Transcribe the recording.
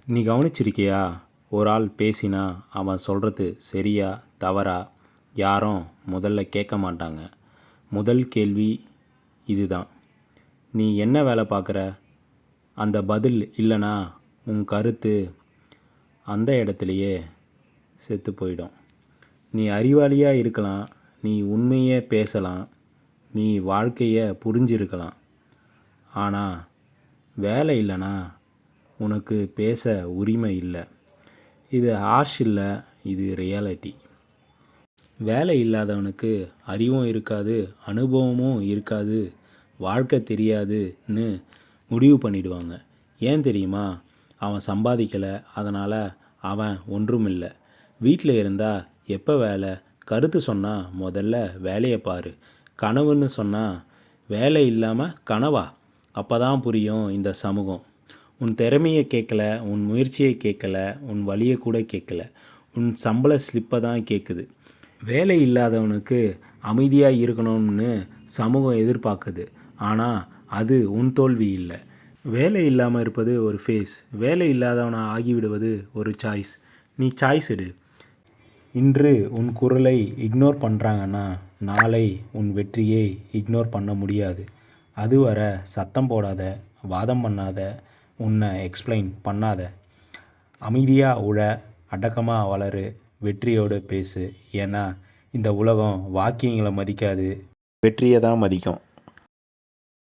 நீ கவனிச்சிருக்கியா? ஒரு ஆள் பேசினா அவன் சொல்கிறது சரியா தவறா யாரும் முதல்ல கேட்க மாட்டாங்க. முதல் கேள்வி இதுதான். நீ என்ன வேலை பார்க்குற? அந்த பதில் இல்லைனா உன் கருத்து அந்த இடத்துலையே செத்து போயிடும். நீ அறிவாளியாக இருக்கலாம், நீ உண்மையே பேசலாம், நீ வாழ்க்கையை புரிஞ்சிருக்கலாம். ஆனால் வேலை இல்லைனா உனக்கு பேச உரிமை இல்லை. இது ஹார்ஷ் இல்லை, இது ரியாலிட்டி. வேலை இல்லாதவனுக்கு அறிவும் இருக்காது, அனுபவமும் இருக்காது, வாழ்க்கை தெரியாதுன்னு முடிவு பண்ணிடுவாங்க. ஏன் தெரியுமா? அவன் சம்பாதிக்கலை, அதனால் அவன் ஒன்றும் இல்லை. வீட்டில் இருந்தால் எப்போ வேலை? கருத்து சொன்னால் முதல்ல வேலையை பாரு. கனவுன்னு சொன்னால் வேலை இல்லாமல் கனவா? அப்போ தான் புரியும் இந்த சமூகம். உன் திறமையை கேட்கல, உன் முயற்சியை கேட்கல, உன் வழியை கூட கேட்கல, உன் சம்பள ஸ்லிப்பை தான் கேட்குது. வேலை இல்லாதவனுக்கு அமைதியாக இருக்கணும்னு சமூகம் எதிர்பார்க்குது. ஆனால் அது உன் தோல்வி இல்லை. வேலை இல்லாமல் இருப்பது ஒரு ஃபேஸ், வேலை இல்லாதவனை ஆகிவிடுவது ஒரு சாய்ஸ். நீ சாய்ஸ் எடு. இன்று உன் குரலை இக்னோர் பண்ணுறாங்கன்னா நாளை உன் வெற்றியை இக்னோர் பண்ண முடியாது. அதுவரை சத்தம் போடாத, வாதம் பண்ணாத, உன்னை எக்ஸ்பிளைன் பண்ணாத. அமைதியாக உழ, அடக்கமாக வளரு, வெற்றியோடு பேசு. ஏன்னா இந்த உலகம் வாக்கியங்களை மதிக்காது, வெற்றியை தான் மதிக்கும்.